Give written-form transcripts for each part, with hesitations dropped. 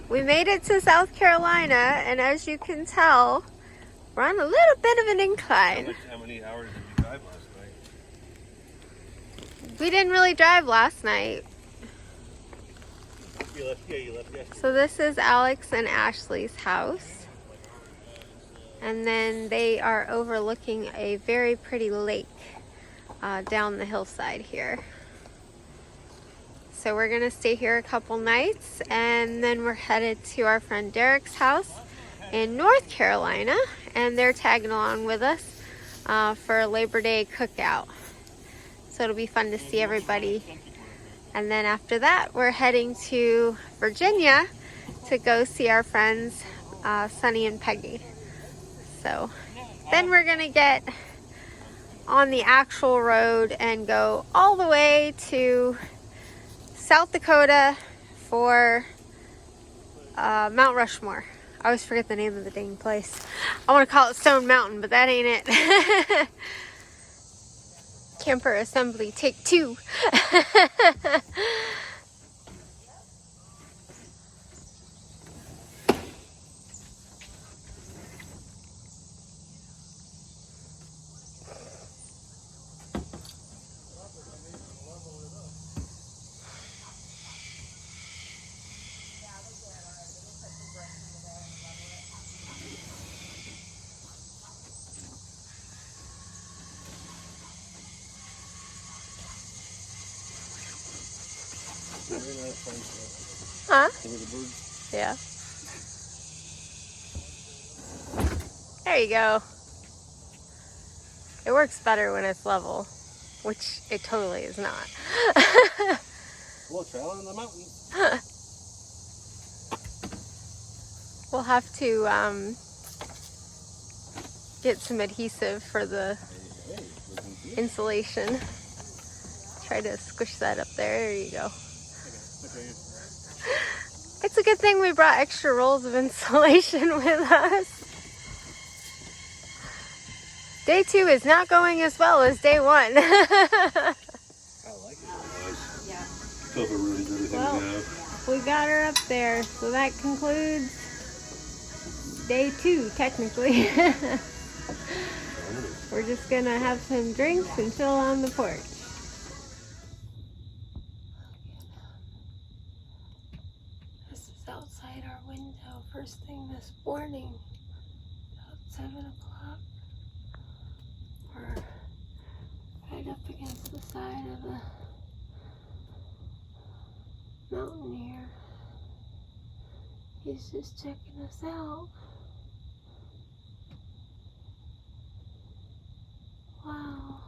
We made it to South Carolina, and as you can tell, we're on a little bit of an incline. How many hours did you drive last night? We didn't really drive last night. You left yesterday. So this is Alex and Ashley's house. And then they are overlooking a very pretty lake down the hillside here. So we're gonna stay here a couple nights, and then we're headed to our friend Derick's house in North Carolina, and they're tagging along with us for a Labor Day cookout. So it'll be fun to see everybody. And then after that, we're heading to Virginia to go see our friends Sunny and Peggy. So then we're gonna get on the actual road and go all the way to South Dakota for Mount Rushmore. I always forget the name of the dang place. I want to call it Stone Mountain, but that ain't it. Camper assembly, take 2. Huh? Yeah. There you go. It works better when it's level, which it totally is not. Well, traveling in the mountains. We'll have to get some adhesive for the insulation. Try to squish that up there. There you go. It's a good thing we brought extra rolls of insulation with us. Day 2 is not going as well as day 1. I like it. Yeah. So it ruins everything Well, we got her up there, so that concludes day 2, technically. We're just gonna have some drinks and chill on the porch. This is outside our window first thing this morning, about 7 o'clock. We're right up against the side of the mountain here. He's just checking us out. Wow.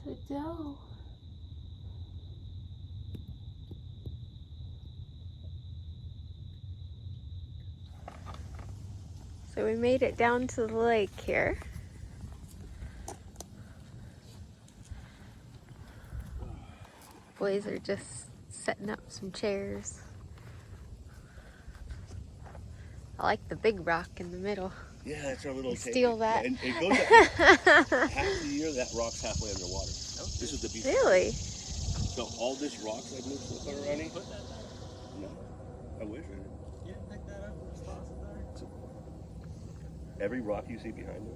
It's a doe. So we made it down to the lake here. Boys are just setting up some chairs. I like the big rock in the middle. Yeah, that's our little steal that. And it goes up, half the year that rock's halfway underwater. This is the beach. Really? So all this rocks I've moved so far already? No. I wish I did. You didn't pick that up? Just toss it there? Every rock you see behind me.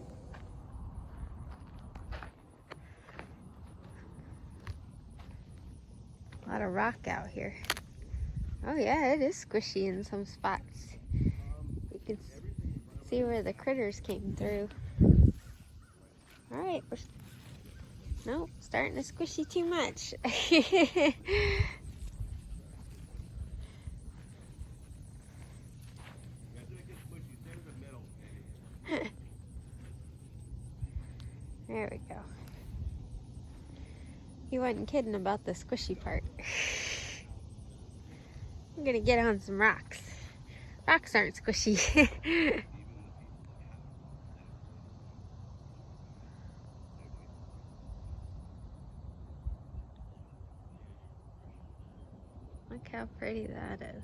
A lot of rock out here. Oh yeah, it is squishy in some spots. You can see where the critters came through. Alright, nope, starting to squishy too much. There we go. He wasn't kidding about the squishy part. I'm gonna get on some rocks. Rocks aren't squishy. Look how pretty that is.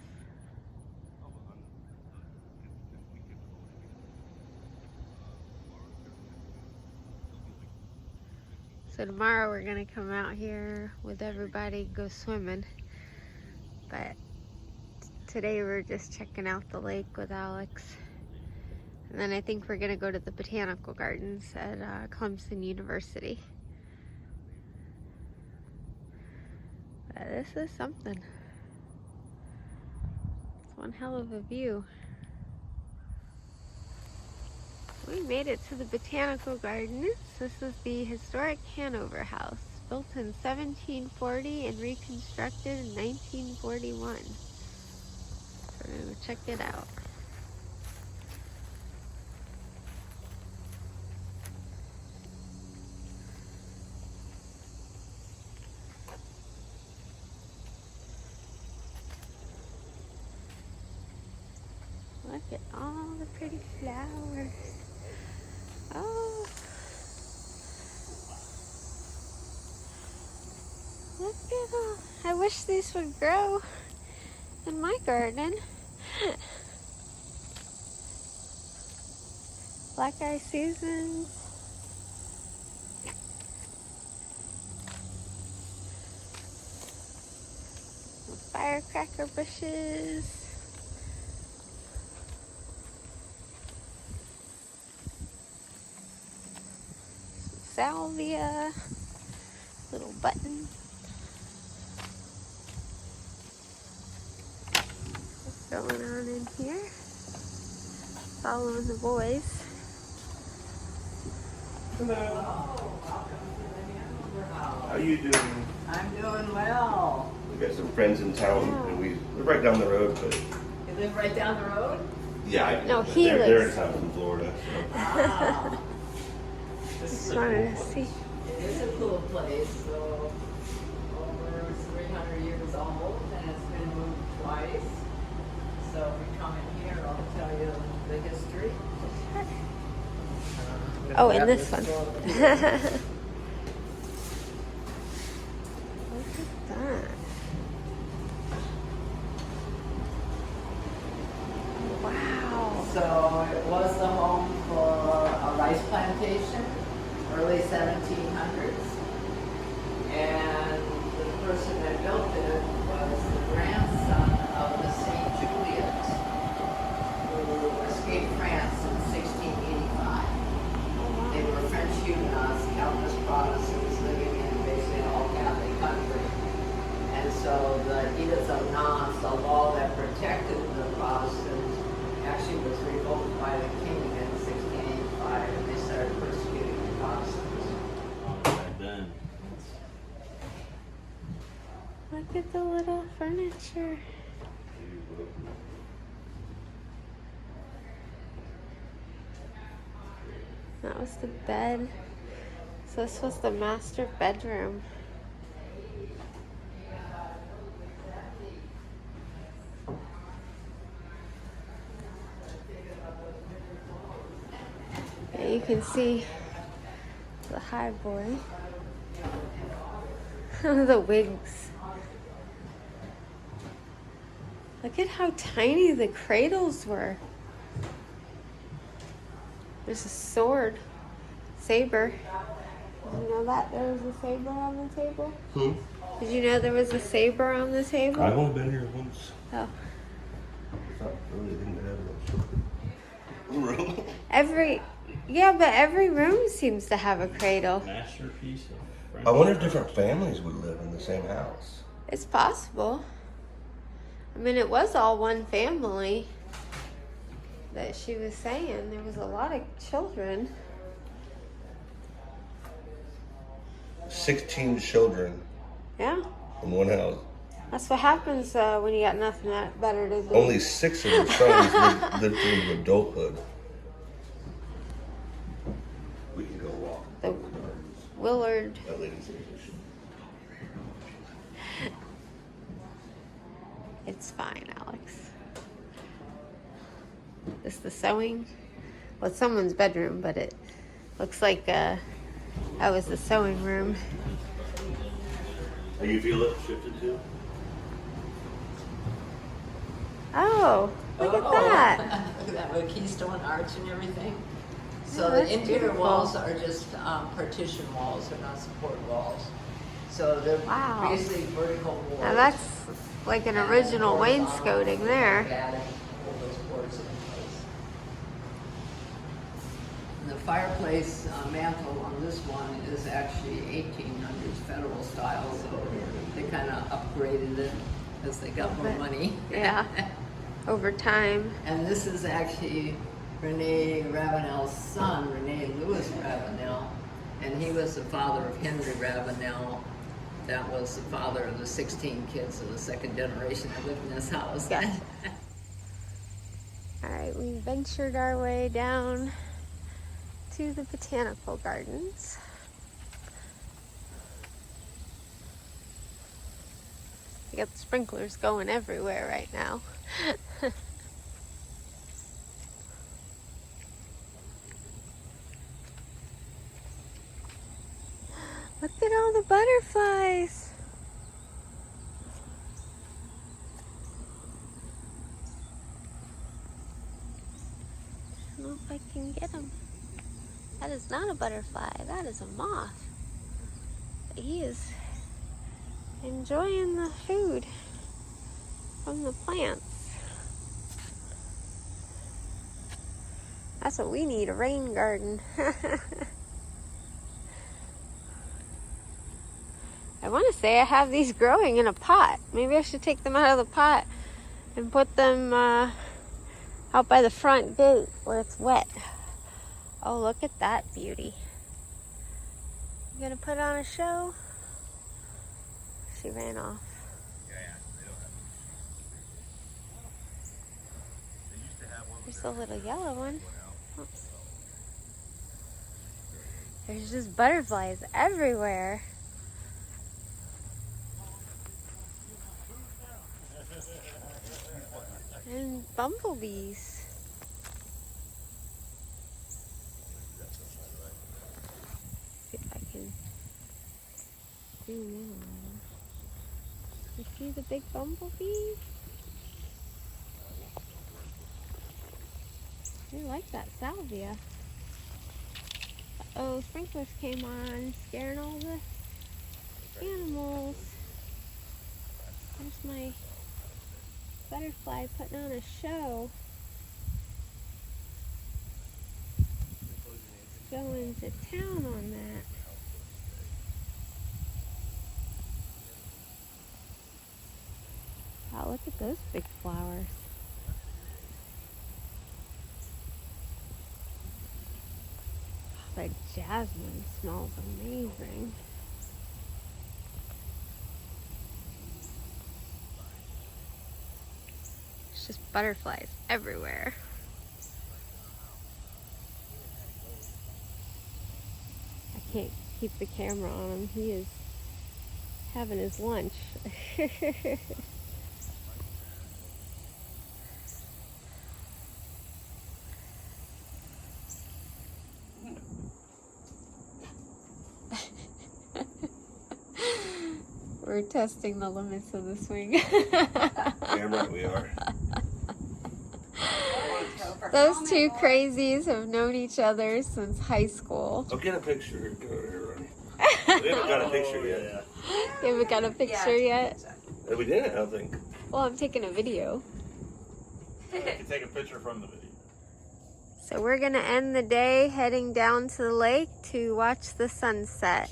So tomorrow we're gonna come out here with everybody, go swimming. But today we're just checking out the lake with Alex. And then I think we're gonna go to the Botanical Gardens at Clemson University. But this is something. It's one hell of a view. We made it to the Botanical Gardens. This is the historic Hanover House, built in 1740 and reconstructed in 1941. So we're gonna check it out. Look at all the pretty flowers. Oh, look at all. I wish these would grow in my garden. Black eye Susans. Firecracker bushes. Salvia, little button. What's going on in here? Following the boys. Hello. How you doing? I'm doing well. We got some friends in town, and we're right down the road, but You live right down the road? yeah, No, he they're in lives. town from Florida. So. Ah. This is Just a wanted cool to see. It is a cool place, so over 300 years old, and it's been moved twice. So if we come in here, I'll tell you the history. Oh, in this Grab one. book Look here. at that. Wow. So it was the home for a rice plantation, early 1700s. And the person that built it was the grandson of the St. Julians, who escaped France in 1685. They were French Huguenots, Calvinist Protestants living in basically an all-Catholic country. And so the Edict of Nantes, the law that protected the Protestants, actually was revoked by the king in 1685, and they started persecuting the Protestants. Back then. Look at the little furniture. That was the bed. So this was the master bedroom. Yeah, you can see the high boy. The wigs. Look at how tiny the cradles were. There's a sword. Saber. Did you know that there was a saber on the table? Did you know there was a saber on the table? I've only been here once. Oh. It's not really didn't have a room. But every room seems to have a cradle. Masterpiece of French. I wonder if different families would live in the same house. It's possible. I mean, it was all one family that she was saying. There was a lot of children. 16 children Yeah. in one house. That's what happens when you got nothing better to do. Only 6 of their sons lived through adulthood. We can go walk. The Willard. That lady's It's fine, Alex. This the sewing? Well, it's someone's bedroom, but it looks like that was the sewing room. How you feel it shifted to? Oh, look at that. Look at that with Keystone Arch and everything. So that's the interior beautiful. walls are just partition walls, they're not support walls. So they're Wow. basically vertical boards. Now that's like an And original horizontal wainscoting with there. batting to hold those boards in place. And the fireplace mantle on this one is actually 1800s federal style, so they kind of upgraded it as they got more money. Yeah, over time. And this is actually Rene Ravenel's son, Rene Louis Ravenel, and he was the father of Henry Ravenel. That was the father of the 16 kids of the second generation that lived in this house. Yes. All right, we ventured our way down to the Botanical Gardens. We got the sprinklers going everywhere right now. Look at all the butterflies. I don't know if I can get them. That is not a butterfly, that is a moth. But he is enjoying the food from the plants. That's what we need, a rain garden. I want to say I have these growing in a pot. Maybe I should take them out of the pot and put them out by the front gate where it's wet. Oh, look at that beauty. You gonna put on a show? She ran off. There's a little yellow one. Oh. There's just butterflies everywhere. And bumblebees. See if I can zoom in a little. You see the big bumblebees? I like that salvia. Oh, sprinklers came on, scaring all the animals. There's my butterfly putting on a show. Going to town on that. Wow, look at those big flowers. That jasmine smells amazing. It's just butterflies everywhere. I can't keep the camera on him. He is having his lunch. We're testing the limits of the swing. Damn right we are. Those two crazies have known each other since high school. Oh, get a picture. Go over here, Ronnie. We haven't got a picture yet. You haven't got a picture yet? We didn't, I don't think. Well, I'm taking a video. You can take a picture from the video. So we're gonna end the day heading down to the lake to watch the sunset.